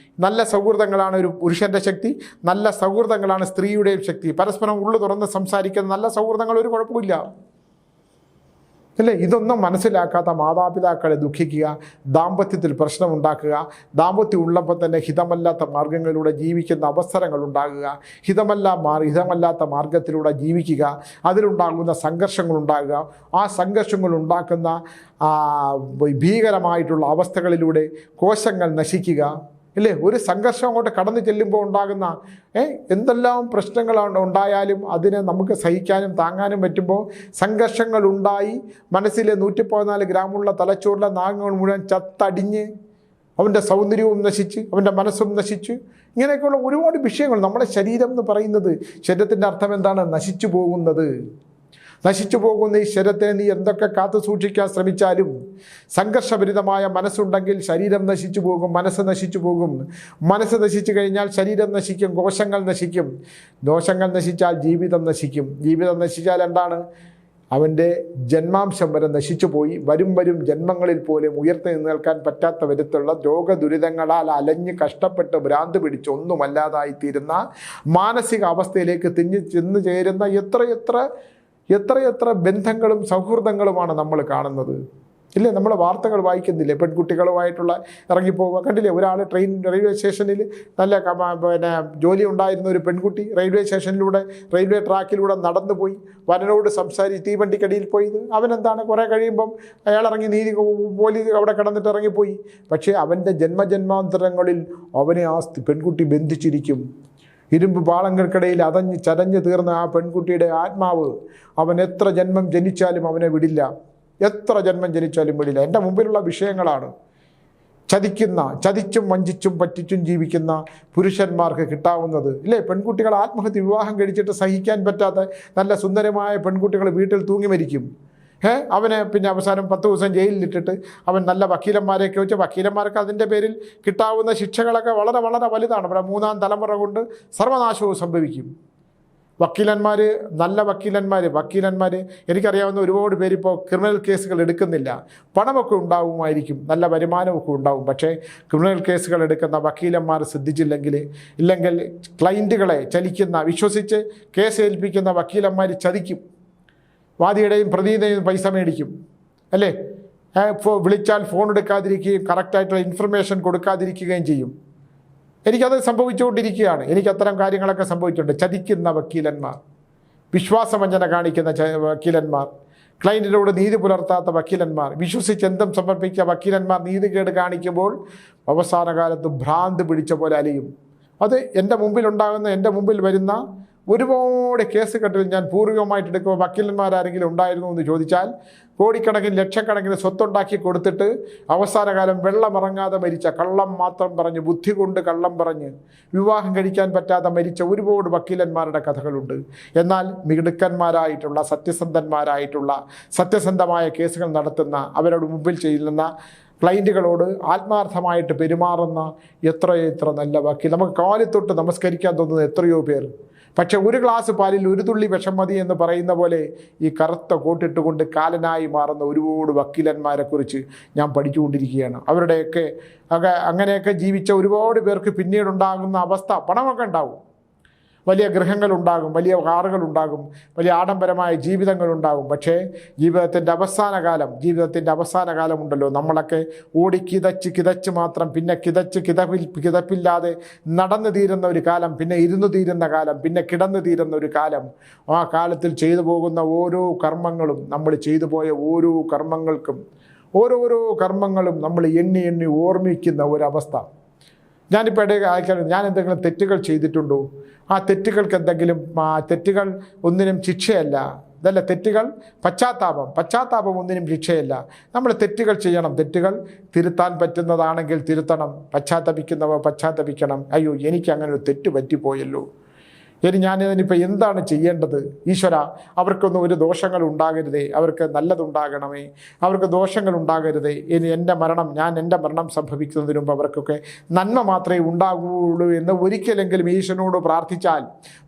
നല്ല സൗഹൃദങ്ങളാണ് ഒരു പുരുഷൻ്റെ ശക്തി, നല്ല സൗഹൃദങ്ങളാണ് സ്ത്രീയുടെയും ശക്തി. പരസ്പരം ഉള്ളു തുറന്ന് സംസാരിക്കുന്ന നല്ല സൗഹൃദങ്ങൾ ഒരു കുഴപ്പമില്ല, അല്ലേ? ഇതൊന്നും മനസ്സിലാക്കാത്ത മാതാപിതാക്കളെ ദുഃഖിക്കുക, ദാമ്പത്യത്തിൽ പ്രശ്നമുണ്ടാക്കുക, ദാമ്പത്യം ഉള്ളപ്പോൾ തന്നെ ഹിതമല്ലാത്ത മാർഗങ്ങളിലൂടെ ജീവിക്കുന്ന അവസരങ്ങൾ ഉണ്ടാകുക, ഹിതമല്ലാത്ത മാർഗത്തിലൂടെ ജീവിക്കുക, അതിലുണ്ടാകുന്ന സംഘർഷങ്ങളുണ്ടാകുക, ആ സംഘർഷങ്ങൾ ഉണ്ടാക്കുന്ന ഭീകരമായിട്ടുള്ള അവസ്ഥകളിലൂടെ കോശങ്ങൾ നശിക്കുക, ഇല്ലേ? ഒരു സംഘർഷം അങ്ങോട്ട് കടന്നു ചെല്ലുമ്പോൾ ഉണ്ടാകുന്ന എന്തെല്ലാം പ്രശ്നങ്ങളാണ് ഉണ്ടായാലും അതിനെ നമുക്ക് സഹിക്കാനും താങ്ങാനും പറ്റുമ്പോൾ സംഘർഷങ്ങൾ ഉണ്ടായി മനസ്സിലെ 114 ഗ്രാമുള്ള തലച്ചോറിലെ നാഗങ്ങൾ മുഴുവൻ ചത്തടിഞ്ഞ് അവൻ്റെ സൗന്ദര്യവും നശിച്ച് അവൻ്റെ മനസ്സും നശിച്ച്, ഇങ്ങനെയൊക്കെയുള്ള ഒരുപാട് വിഷയങ്ങൾ. നമ്മുടെ ശരീരം എന്ന് പറയുന്നത്, ശരീരത്തിൻ്റെ അർത്ഥം എന്താണ്? നശിച്ചു പോകുന്നത്. നശിച്ചു പോകുന്ന ഈ ശരീരത്തിനെ നീ എന്തൊക്കെ കാത്തു സൂക്ഷിക്കാൻ ശ്രമിച്ചാലും സംഘർഷഭരിതമായ മനസ്സുണ്ടെങ്കിൽ ശരീരം നശിച്ചു പോകും, മനസ്സ് നശിച്ചു പോകും. മനസ്സ് നശിച്ചു കഴിഞ്ഞാൽ ശരീരം നശിക്കും, കോശങ്ങൾ നശിക്കും. ദോഷങ്ങൾ നശിച്ചാൽ ജീവിതം നശിക്കും. ജീവിതം നശിച്ചാൽ എന്താണ്? അവൻ്റെ ജന്മാംശം വരെ നശിച്ചു പോയി. വരും ജന്മങ്ങളിൽ പോലും ഉയർത്തി നിൽക്കാൻ പറ്റാത്ത വിധത്തിലുള്ള രോഗദുരിതങ്ങളാൽ അലഞ്ഞ് കഷ്ടപ്പെട്ട് ഭ്രാന്ത് പിടിച്ച് ഒന്നുമല്ലാതായിത്തീരുന്ന മാനസിക അവസ്ഥയിലേക്ക് ചെന്ന് ചേരുന്ന എത്രയെത്ര ബന്ധങ്ങളും സൗഹൃദങ്ങളുമാണ് നമ്മൾ കാണുന്നത്, ഇല്ലേ? നമ്മൾ വാർത്തകൾ വായിക്കുന്നില്ലേ? പെൺകുട്ടികളുമായിട്ടുള്ള ഇറങ്ങിപ്പോവുക കണ്ടില്ലേ? ഒരാൾ റെയിൽവേ സ്റ്റേഷനിൽ നല്ല ജോലി ഉണ്ടായിരുന്ന ഒരു പെൺകുട്ടി റെയിൽവേ സ്റ്റേഷനിലൂടെ റെയിൽവേ ട്രാക്കിലൂടെ നടന്നു പോയി വരനോട് തീവണ്ടിക്കടിയിൽ പോയത്. അവനെന്താണ്? കുറേ കഴിയുമ്പം അയാൾ ഇറങ്ങി പോലീസ് അവിടെ കിടന്നിട്ട് ഇറങ്ങിപ്പോയി. പക്ഷേ അവൻ്റെ ജന്മജന്മാന്തരങ്ങളിൽ അവനെ ആ പെൺകുട്ടി ബന്ധിച്ചിരിക്കും. ഇരുമ്പ് പാളങ്ങൾക്കിടയിൽ ചതഞ്ഞ് തീർന്ന ആ പെൺകുട്ടിയുടെ ആത്മാവ് അവൻ എത്ര ജന്മം ജനിച്ചാലും അവനെ വിടില്ല, എത്ര ജന്മം ജനിച്ചാലും വിടില്ല. എൻ്റെ മുമ്പിലുള്ള വിഷയങ്ങളാണ്. ചതിച്ചും വഞ്ചിച്ചും പറ്റിച്ചും ജീവിക്കുന്ന പുരുഷന്മാർക്ക് കിട്ടാവുന്നത്, ഇല്ലേ? പെൺകുട്ടികൾ ആത്മഹത്യ, വിവാഹം കഴിച്ചിട്ട് സഹിക്കാൻ പറ്റാത്ത നല്ല സുന്ദരമായ പെൺകുട്ടികൾ വീട്ടിൽ തൂങ്ങി മരിക്കും. അവനെ പിന്നെ അവസാനം 10 ദിവസം ജയിലിലിട്ടിട്ട് അവൻ നല്ല വക്കീലന്മാരെയൊക്കെ വെച്ച്, വക്കീലന്മാർക്ക് അതിൻ്റെ പേരിൽ കിട്ടാവുന്ന ശിക്ഷകളൊക്കെ വളരെ വളരെ വലുതാണ്. 3-ാം തലമുറ കൊണ്ട് സർവനാശവും സംഭവിക്കും. വക്കീലന്മാർ, നല്ല വക്കീലന്മാർ എനിക്കറിയാവുന്ന ഒരുപാട് പേര് ഇപ്പോൾ ക്രിമിനൽ കേസുകൾ എടുക്കുന്നില്ല. പണമൊക്കെ ഉണ്ടാവുമായിരിക്കും, നല്ല വരുമാനമൊക്കെ ഉണ്ടാവും. പക്ഷേ ക്രിമിനൽ കേസുകൾ എടുക്കുന്ന വക്കീലന്മാർ ശ്രദ്ധിച്ചില്ലെങ്കിൽ, ഇല്ലെങ്കിൽ ക്ലയൻറ്റുകളെ ചലിക്കുന്ന, വിശ്വസിച്ച് കേസ് ഏൽപ്പിക്കുന്ന വക്കീലന്മാർ ചതിക്കും. വാദിയുടെയും പ്രതിയുടെയും പൈസ മേടിക്കും, അല്ലേ? വിളിച്ചാൽ ഫോൺ എടുക്കാതിരിക്കുകയും കറക്റ്റായിട്ടുള്ള ഇൻഫർമേഷൻ കൊടുക്കാതിരിക്കുകയും ചെയ്യും. എനിക്കത് സംഭവിച്ചുകൊണ്ടിരിക്കുകയാണ്. എനിക്ക് അത്തരം കാര്യങ്ങളൊക്കെ സംഭവിച്ചിട്ടുണ്ട്. ചതിക്കുന്ന വക്കീലന്മാർ, വിശ്വാസവഞ്ചന കാണിക്കുന്ന വക്കീലന്മാർ, ക്ലയൻറ്റിനോട് നീതി പുലർത്താത്ത വക്കീലന്മാർ, വിശ്വസിച്ച് എന്തും സമർപ്പിച്ച വക്കീലന്മാർ നീതികേട് കാണിക്കുമ്പോൾ അവസാന കാലത്ത് ഭ്രാന്ത് പിടിച്ച പോലെ അലയും. അത് എൻ്റെ മുമ്പിൽ വരുന്ന ഒരുപാട് കേസ് കെട്ടിൽ ഞാൻ പൂർവികമായിട്ട് എടുക്കുമ്പോൾ വക്കീലന്മാരാരെങ്കിലും ഉണ്ടായിരുന്നു എന്ന് ചോദിച്ചാൽ കോടിക്കണക്കിന് ലക്ഷക്കണക്കിന് സ്വത്തുണ്ടാക്കി കൊടുത്തിട്ട് അവസാനകാലം വെള്ളമിറങ്ങാതെ മരിച്ച, കള്ളം മാത്രം പറഞ്ഞ്, ബുദ്ധി കൊണ്ട് കള്ളം പറഞ്ഞ് വിവാഹം കഴിക്കാൻ പറ്റാതെ മരിച്ച ഒരുപാട് വക്കീലന്മാരുടെ കഥകളുണ്ട്. എന്നാൽ മിടുക്കന്മാരായിട്ടുള്ള, സത്യസന്ധന്മാരായിട്ടുള്ള, സത്യസന്ധമായ കേസുകൾ നടത്തുന്ന, അവരുടെ മുമ്പിൽ ചെയ്യുന്ന ക്ലയൻറ്റുകളോട് ആത്മാർത്ഥമായിട്ട് പെരുമാറുന്ന എത്ര നല്ല വക്കീൽ, നമുക്ക് കാലിത്തൊട്ട് നമസ്കരിക്കാൻ തോന്നുന്ന എത്രയോ പേർ. പക്ഷെ ഒരു ഗ്ലാസ് പാലിൽ ഒരു തുള്ളി വിഷം മതി എന്ന് പറയുന്ന പോലെ ഈ കറുത്ത കോട്ടിട്ടുകൊണ്ട് കാലനായി മാറുന്ന ഒരുപാട് വക്കീലന്മാരെക്കുറിച്ച് ഞാൻ പഠിച്ചുകൊണ്ടിരിക്കുകയാണ്. അവരുടെയൊക്കെ അങ്ങനെയൊക്കെ ജീവിച്ച ഒരുപാട് പേർക്ക് പിന്നീടുണ്ടാകുന്ന അവസ്ഥ, പണമൊക്കെ ഉണ്ടാവും, വലിയ ഗൃഹങ്ങളുണ്ടാകും, വലിയ കാറുകളുണ്ടാകും, വലിയ ആഡംബരമായ ജീവിതങ്ങളുണ്ടാകും. പക്ഷേ ജീവിതത്തിൻ്റെ അവസാന കാലം ഉണ്ടല്ലോ, നമ്മളൊക്കെ ഓടി കിതച്ച് മാത്രം, പിന്നെ കിതപ്പില്ലാതെ നടന്നു തീരുന്ന ഒരു കാലം, പിന്നെ ഇരുന്നു തീരുന്ന കാലം, പിന്നെ കിടന്നു തീരുന്ന ഒരു കാലം. ആ കാലത്തിൽ ചെയ്തു പോകുന്ന ഓരോ കർമ്മങ്ങളും, നമ്മൾ ചെയ്തു പോയ ഓരോ കർമ്മങ്ങളും നമ്മൾ എണ്ണി ഓർമ്മിക്കുന്ന ഒരവസ്ഥ. ഞാനിപ്പോൾ ഞാൻ എന്തെങ്കിലും തെറ്റുകൾ ചെയ്തിട്ടുണ്ടോ? ആ തെറ്റുകൾ ഒന്നിനും ശിക്ഷയല്ല. തെറ്റുകൾ പശ്ചാത്താപം ഒന്നിനും ശിക്ഷയല്ല. നമ്മൾ തെറ്റുകൾ ചെയ്യണം, തെറ്റുകൾ തിരുത്താൻ പറ്റുന്നതാണെങ്കിൽ തിരുത്തണം, പശ്ചാത്തപിക്കണം. അയ്യോ, എനിക്ക് അങ്ങനെ ഒരു തെറ്റ് പറ്റിപ്പോയല്ലോ, ഇനി ഞാനിതിനിപ്പോൾ എന്താണ് ചെയ്യേണ്ടത്? ഈശ്വര, അവർക്കൊന്നും ഒരു ദോഷങ്ങൾ ഉണ്ടാകരുതേ, അവർക്ക് നല്ലതുണ്ടാകണമേ, അവർക്ക് ദോഷങ്ങൾ ഉണ്ടാകരുതേ. ഇനി എൻ്റെ മരണം സംഭവിക്കുന്നതിന് മുമ്പ് അവർക്കൊക്കെ നന്മ മാത്രമേ ഉണ്ടാകുകയുള്ളൂ എന്ന് ഒരിക്കലെങ്കിലും ഈശ്വരനോട്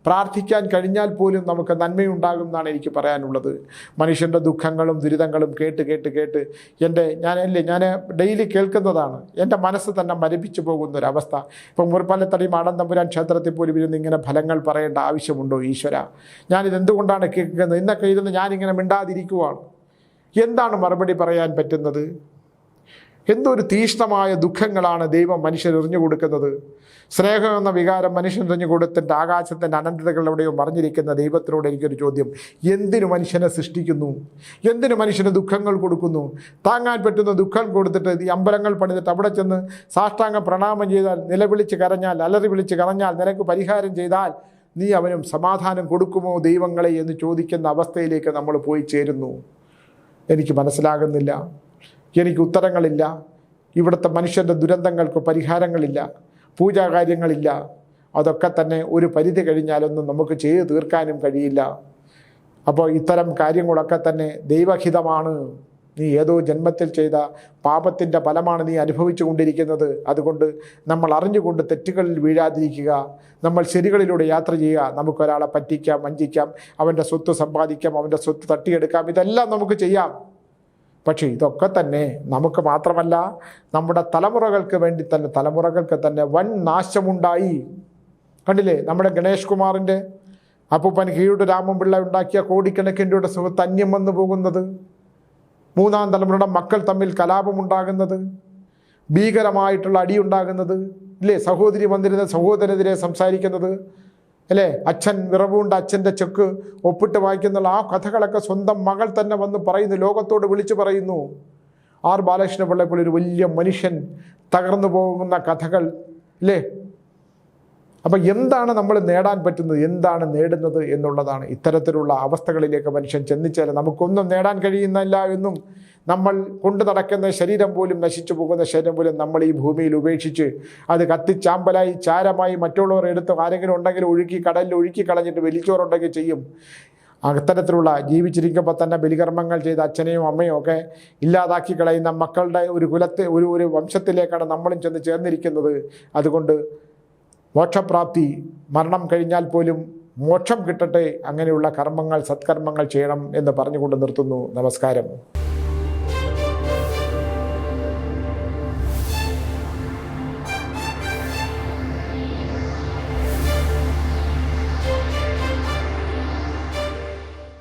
പ്രാർത്ഥിക്കാൻ കഴിഞ്ഞാൽ പോലും നമുക്ക് നന്മയുണ്ടാകും എന്നാണ് എനിക്ക് പറയാനുള്ളത്. മനുഷ്യൻ്റെ ദുഃഖങ്ങളും ദുരിതങ്ങളും കേട്ട് ഞാൻ ഡെയിലി കേൾക്കുന്നതാണ്. എൻ്റെ മനസ്സ് തന്നെ മരവിച്ചു പോകുന്നൊരവസ്ഥ. ഇപ്പം മുറിപ്പാലത്തടി മാടൻ തമ്പുരാൻ ക്ഷേത്രത്തിൽ പോലും ഇരുന്ന് ഇങ്ങനെ ഫലങ്ങൾ പറയേണ്ട ആവശ്യമുണ്ടോ ഈശ്വര? ഞാനിതെന്തുകൊണ്ടാണ് കേൾക്കുന്നത്? ഇന്നൊക്കെ ഇരുന്ന് ഞാനിങ്ങനെ മിണ്ടാതിരിക്കുവാണ്. എന്താണ് മറുപടി പറയാൻ പറ്റുന്നത്? എന്തൊരു തീഷ്ണമായ ദുഃഖങ്ങളാണ് ദൈവം മനുഷ്യരെറിഞ്ഞു കൊടുക്കുന്നത്. സ്നേഹം എന്ന വികാരം മനുഷ്യനെറിഞ്ഞു കൊടുത്തിട്ട് ആകാശത്തിൻ്റെ അനന്തതകൾ എവിടെയോ മറിഞ്ഞിരിക്കുന്ന ദൈവത്തിനോട് എനിക്കൊരു ചോദ്യം: എന്തിനു മനുഷ്യനെ സൃഷ്ടിക്കുന്നു? എന്തിനു മനുഷ്യന് ദുഃഖങ്ങൾ കൊടുക്കുന്നു? താങ്ങാൻ പറ്റുന്ന ദുഃഖം കൊടുത്തിട്ട് ഈ അമ്പലങ്ങൾ പണിതിട്ട് അവിടെ ചെന്ന് സാഷ്ടാംഗം പ്രണാമം ചെയ്താൽ, നിലവിളിച്ച് കരഞ്ഞാൽ, അലറി വിളിച്ച് കരഞ്ഞാൽ, നിനക്ക് പരിഹാരം ചെയ്താൽ നീ അവനും സമാധാനം കൊടുക്കുമോ ദൈവങ്ങളെ എന്ന് ചോദിക്കുന്ന അവസ്ഥയിലേക്ക് നമ്മൾ പോയി ചേരുന്നു. എനിക്ക് മനസ്സിലാകുന്നില്ല, എനിക്ക് ഉത്തരങ്ങളില്ല. ഇവിടുത്തെ മനുഷ്യൻ്റെ ദുരന്തങ്ങൾക്ക് പരിഹാരങ്ങളില്ല, പൂജാകാര്യങ്ങളില്ല. അതൊക്കെ തന്നെ ഒരു പരിധി കഴിഞ്ഞാലൊന്നും നമുക്ക് ചെയ്തു തീർക്കാനും കഴിയില്ല. അപ്പോൾ ഇത്തരം കാര്യങ്ങളൊക്കെ തന്നെ ദൈവഹിതമാണ്. നീ ഏതോ ജന്മത്തിൽ ചെയ്ത പാപത്തിൻ്റെ ഫലമാണ് നീ അനുഭവിച്ചു കൊണ്ടിരിക്കുന്നത്. അതുകൊണ്ട് നമ്മൾ അറിഞ്ഞുകൊണ്ട് തെറ്റുകളിൽ വീഴാതിരിക്കുക, നമ്മൾ ശരികളിലൂടെ യാത്ര ചെയ്യുക. നമുക്കൊരാളെ പറ്റിക്കാം, വഞ്ചിക്കാം, അവൻ്റെ സ്വത്ത് സമ്പാദിക്കാം, അവൻ്റെ സ്വത്ത് തട്ടിയെടുക്കാം, ഇതെല്ലാം നമുക്ക് ചെയ്യാം. പക്ഷേ ഇതൊക്കെ തന്നെ നമുക്ക് മാത്രമല്ല, നമ്മുടെ തലമുറകൾക്ക് തന്നെ വൻ നാശമുണ്ടായി. കണ്ടില്ലേ, നമ്മുടെ ഗണേഷ് കുമാറിൻ്റെ അപ്പൂപ്പൻ കീഴുടെ രാമൻപിള്ള ഉണ്ടാക്കിയ കോടിക്കണക്കിന് രൂപയുടെ സുഹൃത്ത് അന്യം വന്നു പോകുന്നത്, മൂന്നാം തലമുറയുടെ മക്കൾ തമ്മിൽ കലാപമുണ്ടാകുന്നത്, ഭീകരമായിട്ടുള്ള അടിയുണ്ടാകുന്നത്, ഇല്ലേ? സഹോദരി വന്നിരുന്ന സഹോദരനെതിരെ സംസാരിക്കുന്നത്, അല്ലേ? അച്ഛൻ വിറവുകൊണ്ട് അച്ഛൻ്റെ ചെക്ക് ഒപ്പിട്ട് വായിക്കുന്നുള്ള ആ കഥകളൊക്കെ സ്വന്തം മകൾ തന്നെ വന്ന് പറയുന്നു, ലോകത്തോട് വിളിച്ചു പറയുന്നു. ആർ ബാലകൃഷ്ണ പിള്ളയെ പോലെ ഒരു വലിയ മനുഷ്യൻ തകർന്നു പോകുന്ന കഥകൾ, അല്ലേ? അപ്പം എന്താണ് നമ്മൾ നേടാൻ പറ്റുന്നത്, എന്താണ് നേടുന്നത് എന്നുള്ളതാണ്. ഇത്തരത്തിലുള്ള അവസ്ഥകളിലേക്ക് മനുഷ്യൻ ചെന്നിച്ചാൽ നമുക്കൊന്നും നേടാൻ കഴിയുന്നില്ല എന്നും, നമ്മൾ കൊണ്ടു നടക്കുന്ന ശരീരം പോലും, നശിച്ചു പോകുന്ന ശരീരം പോലും നമ്മൾ ഈ ഭൂമിയിൽ ഉപേക്ഷിച്ച് അത് കത്തിച്ചാമ്പലായി ചാരമായി മറ്റുള്ളവർ എടുത്ത് ആരെങ്കിലും ഉണ്ടെങ്കിൽ കടലിൽ ഒഴുക്കി കളഞ്ഞിട്ട് വലിച്ചോറുണ്ടെങ്കിൽ ചെയ്യും. അത്തരത്തിലുള്ള ജീവിച്ചിരിക്കുമ്പോൾ തന്നെ ബലികർമ്മങ്ങൾ ചെയ്ത അച്ഛനെയും അമ്മയും ഒക്കെ ഇല്ലാതാക്കി കളയുന്ന മക്കളുടെ ഒരു വംശത്തിലേക്കാണ് നമ്മളും ചെന്ന് ചേർന്നിരിക്കുന്നത്. അതുകൊണ്ട് മോക്ഷപ്രാപ്തി, മരണം കഴിഞ്ഞാൽ പോലും മോക്ഷം കിട്ടട്ടെ. അങ്ങനെയുള്ള കർമ്മങ്ങൾ, സത്കർമ്മങ്ങൾ ചെയ്യണം എന്ന് പറഞ്ഞുകൊണ്ട് നിർത്തുന്നു. നമസ്കാരം.